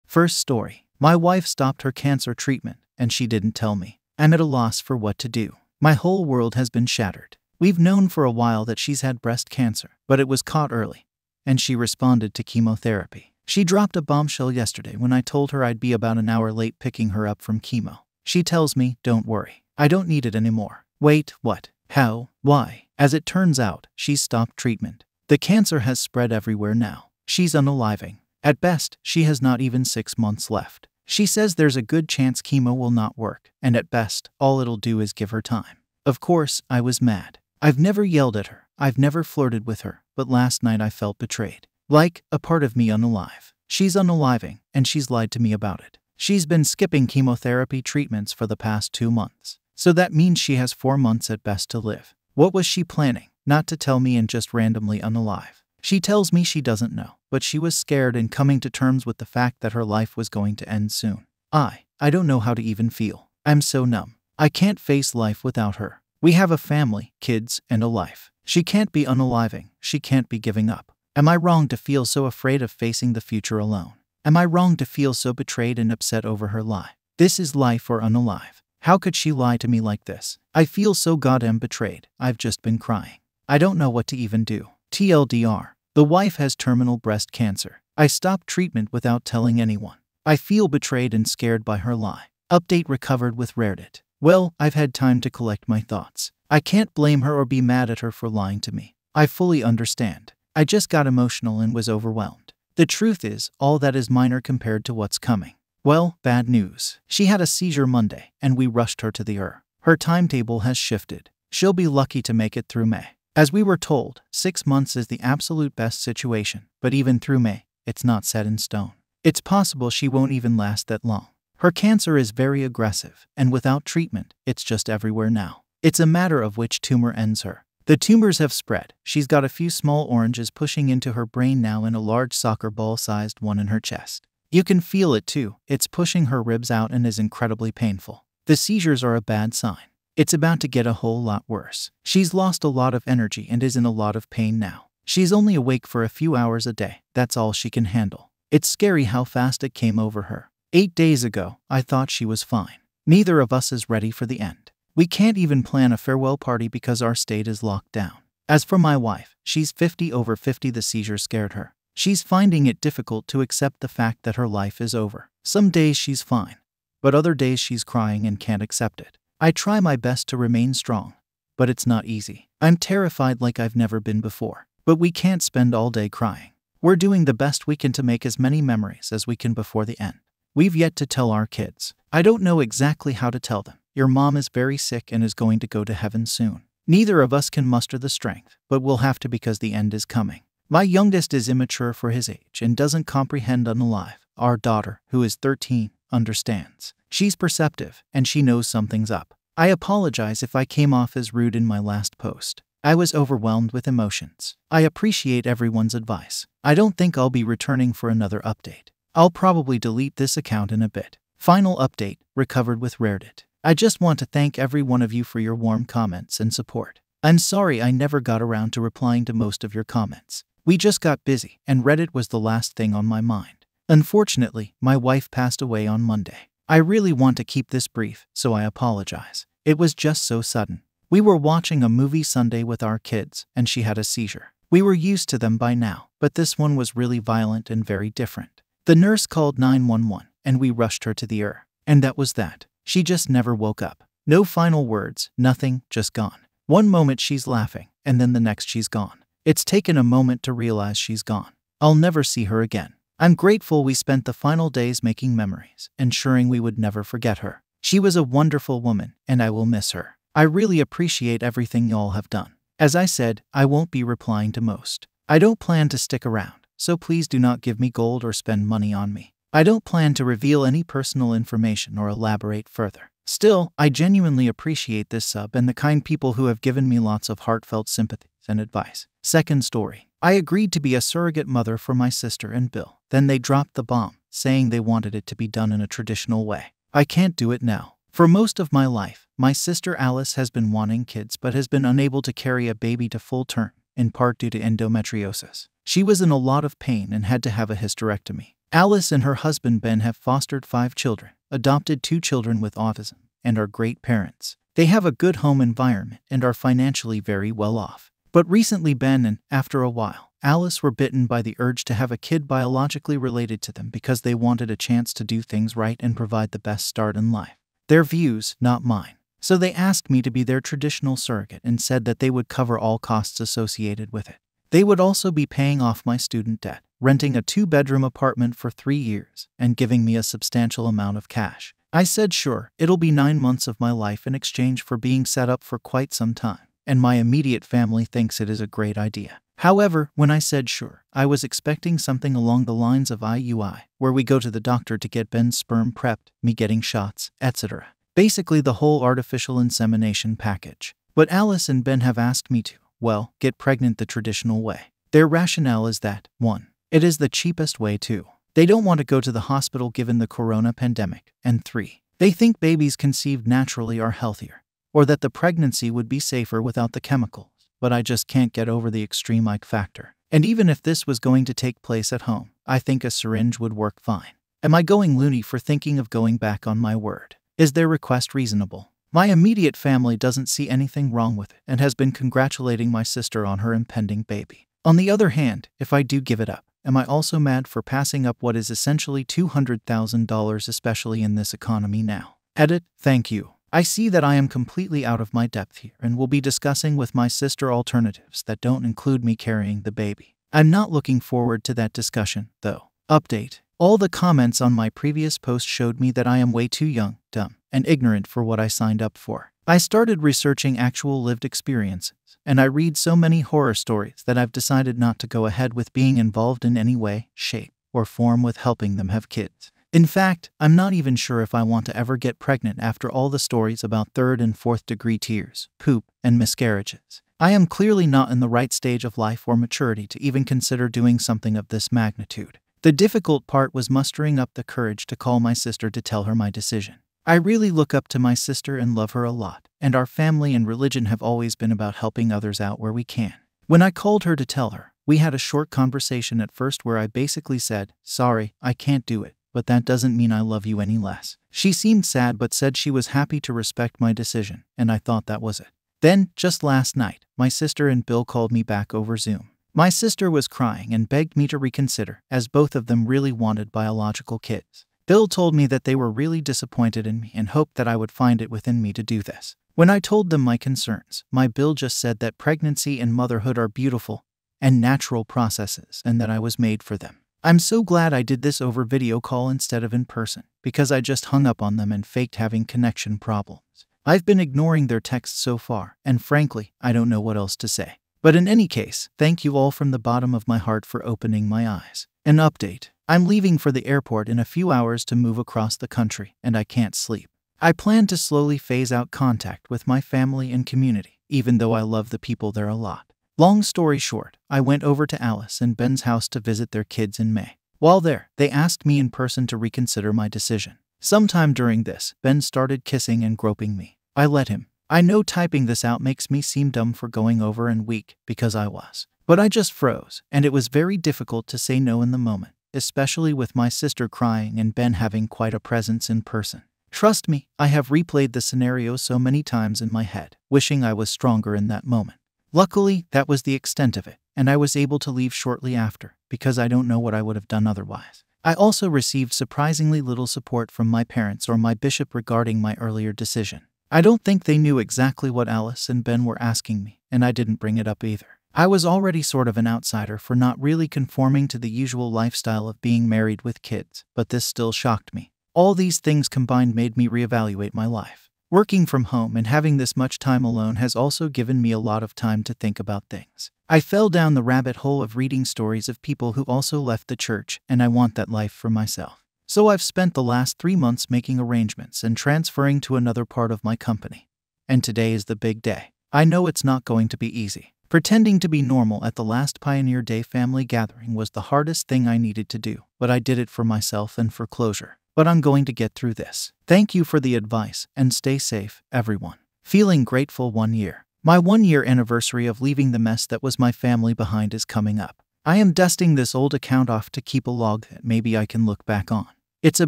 First story. My wife stopped her cancer treatment, and she didn't tell me. I'm at a loss for what to do. My whole world has been shattered. We've known for a while that she's had breast cancer, but it was caught early, and she responded to chemotherapy. She dropped a bombshell yesterday when I told her I'd be about an hour late picking her up from chemo. She tells me, "Don't worry, I don't need it anymore." Wait, what? How? Why? As it turns out, she's stopped treatment. The cancer has spread everywhere now. She's unaliving. At best, she has not even 6 months left. She says there's a good chance chemo will not work, and at best, all it'll do is give her time. Of course, I was mad. I've never yelled at her. I've never flirted with her, but last night I felt betrayed. Like a part of me unalive. She's unaliving, and she's lied to me about it. She's been skipping chemotherapy treatments for the past 2 months. So that means she has 4 months at best to live. What was she planning? Not to tell me and just randomly unalive. She tells me she doesn't know, but she was scared and coming to terms with the fact that her life was going to end soon. I don't know how to even feel. I'm so numb. I can't face life without her. We have a family, kids, and a life. She can't be unaliving. She can't be giving up. Am I wrong to feel so afraid of facing the future alone? Am I wrong to feel so betrayed and upset over her lie? This is life or unalive. How could she lie to me like this? I feel so goddamn betrayed. I've just been crying. I don't know what to even do. TLDR. The wife has terminal breast cancer. I stopped treatment without telling anyone. I feel betrayed and scared by her lie. Update recovered with Reddit. Well, I've had time to collect my thoughts. I can't blame her or be mad at her for lying to me. I fully understand. I just got emotional and was overwhelmed. The truth is, all that is minor compared to what's coming. Well, bad news. She had a seizure Monday, and we rushed her to the ER. Her timetable has shifted. She'll be lucky to make it through May. As we were told, 6 months is the absolute best situation, but even through May, it's not set in stone. It's possible she won't even last that long. Her cancer is very aggressive, and without treatment, it's just everywhere now. It's a matter of which tumor ends her. The tumors have spread. She's got a few small oranges pushing into her brain now and a large soccer ball-sized one in her chest. You can feel it too. It's pushing her ribs out and is incredibly painful. The seizures are a bad sign. It's about to get a whole lot worse. She's lost a lot of energy and is in a lot of pain now. She's only awake for a few hours a day. That's all she can handle. It's scary how fast it came over her. 8 days ago, I thought she was fine. Neither of us is ready for the end. We can't even plan a farewell party because our state is locked down. As for my wife, she's 50 over 50. The seizure scared her. She's finding it difficult to accept the fact that her life is over. Some days she's fine, but other days she's crying and can't accept it. I try my best to remain strong, but it's not easy. I'm terrified like I've never been before. But we can't spend all day crying. We're doing the best we can to make as many memories as we can before the end. We've yet to tell our kids. I don't know exactly how to tell them. Your mom is very sick and is going to go to heaven soon. Neither of us can muster the strength, but we'll have to because the end is coming. My youngest is immature for his age and doesn't comprehend unalive. Our daughter, who is 13, understands. She's perceptive, and she knows something's up. I apologize if I came off as rude in my last post. I was overwhelmed with emotions. I appreciate everyone's advice. I don't think I'll be returning for another update. I'll probably delete this account in a bit. Final update, recovered with Reddit. I just want to thank every one of you for your warm comments and support. I'm sorry I never got around to replying to most of your comments. We just got busy, and Reddit was the last thing on my mind. Unfortunately, my wife passed away on Monday. I really want to keep this brief, so I apologize. It was just so sudden. We were watching a movie Sunday with our kids, and she had a seizure. We were used to them by now, but this one was really violent and very different. The nurse called 911, and we rushed her to the ER. And that was that. She just never woke up. No final words, nothing, just gone. One moment she's laughing, and then the next she's gone. It's taken a moment to realize she's gone. I'll never see her again. I'm grateful we spent the final days making memories, ensuring we would never forget her. She was a wonderful woman, and I will miss her. I really appreciate everything y'all have done. As I said, I won't be replying to most. I don't plan to stick around, so please do not give me gold or spend money on me. I don't plan to reveal any personal information or elaborate further. Still, I genuinely appreciate this sub and the kind people who have given me lots of heartfelt sympathies and advice. Second story. I agreed to be a surrogate mother for my sister and Bill. Then they dropped the bomb, saying they wanted it to be done in a traditional way. I can't do it now. For most of my life, my sister Alice has been wanting kids but has been unable to carry a baby to full term, in part due to endometriosis. She was in a lot of pain and had to have a hysterectomy. Alice and her husband Ben have fostered 5 children, adopted 2 children with autism, and are great parents. They have a good home environment and are financially very well off. But recently Ben and, after a while, Alice were bitten by the urge to have a kid biologically related to them because they wanted a chance to do things right and provide the best start in life. Their views, not mine. So they asked me to be their traditional surrogate and said that they would cover all costs associated with it. They would also be paying off my student debt, renting a 2-bedroom apartment for 3 years, and giving me a substantial amount of cash. I said sure, it'll be 9 months of my life in exchange for being set up for quite some time, and my immediate family thinks it is a great idea. However, when I said sure, I was expecting something along the lines of IUI, where we go to the doctor to get Ben's sperm prepped, me getting shots, etc. Basically the whole artificial insemination package. But Alice and Ben have asked me to, well, get pregnant the traditional way. Their rationale is that, 1. It is the cheapest way, 2. They don't want to go to the hospital given the corona pandemic, and 3. They think babies conceived naturally are healthier, or that the pregnancy would be safer without the chemicals. But I just can't get over the extreme ick factor. And even if this was going to take place at home, I think a syringe would work fine. Am I going loony for thinking of going back on my word? Is their request reasonable? My immediate family doesn't see anything wrong with it and has been congratulating my sister on her impending baby. On the other hand, if I do give it up, am I also mad for passing up what is essentially $200,000, especially in this economy now? Edit, thank you. I see that I am completely out of my depth here and will be discussing with my sister alternatives that don't include me carrying the baby. I'm not looking forward to that discussion, though. Update. All the comments on my previous post showed me that I am way too young, dumb, and ignorant for what I signed up for. I started researching actual lived experiences, and I read so many horror stories that I've decided not to go ahead with being involved in any way, shape, or form with helping them have kids. In fact, I'm not even sure if I want to ever get pregnant after all the stories about 3rd and 4th degree tears, poop, and miscarriages. I am clearly not in the right stage of life or maturity to even consider doing something of this magnitude. The difficult part was mustering up the courage to call my sister to tell her my decision. I really look up to my sister and love her a lot, and our family and religion have always been about helping others out where we can. When I called her to tell her, we had a short conversation at first where I basically said, "Sorry, I can't do it. But that doesn't mean I love you any less." She seemed sad but said she was happy to respect my decision, and I thought that was it. Then, just last night, my sister and Bill called me back over Zoom. My sister was crying and begged me to reconsider, as both of them really wanted biological kids. Bill told me that they were really disappointed in me and hoped that I would find it within me to do this. When I told them my concerns, my Bill just said that pregnancy and motherhood are beautiful and natural processes and that I was made for them. I'm so glad I did this over video call instead of in person, because I just hung up on them and faked having connection problems. I've been ignoring their texts so far, and frankly, I don't know what else to say. But in any case, thank you all from the bottom of my heart for opening my eyes. An update. I'm leaving for the airport in a few hours to move across the country, and I can't sleep. I plan to slowly phase out contact with my family and community, even though I love the people there a lot. Long story short, I went over to Alice and Ben's house to visit their kids in May. While there, they asked me in person to reconsider my decision. Sometime during this, Ben started kissing and groping me. I let him. I know typing this out makes me seem dumb for going over and weak, because I was. But I just froze, and it was very difficult to say no in the moment, especially with my sister crying and Ben having quite a presence in person. Trust me, I have replayed the scenario so many times in my head, wishing I was stronger in that moment. Luckily, that was the extent of it, and I was able to leave shortly after, because I don't know what I would have done otherwise. I also received surprisingly little support from my parents or my bishop regarding my earlier decision. I don't think they knew exactly what Alice and Ben were asking me, and I didn't bring it up either. I was already sort of an outsider for not really conforming to the usual lifestyle of being married with kids, but this still shocked me. All these things combined made me reevaluate my life. Working from home and having this much time alone has also given me a lot of time to think about things. I fell down the rabbit hole of reading stories of people who also left the church, and I want that life for myself. So I've spent the last 3 months making arrangements and transferring to another part of my company. And today is the big day. I know it's not going to be easy. Pretending to be normal at the last Pioneer Day family gathering was the hardest thing I needed to do, but I did it for myself and for closure. But I'm going to get through this. Thank you for the advice, and stay safe, everyone. Feeling grateful 1 year. My 1-year anniversary of leaving the mess that was my family behind is coming up. I am dusting this old account off to keep a log that maybe I can look back on. It's a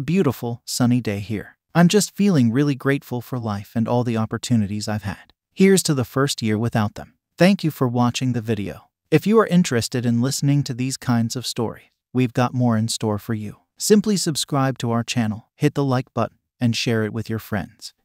beautiful, sunny day here. I'm just feeling really grateful for life and all the opportunities I've had. Here's to the first year without them. Thank you for watching the video. If you are interested in listening to these kinds of stories, we've got more in store for you. Simply subscribe to our channel, hit the like button, and share it with your friends.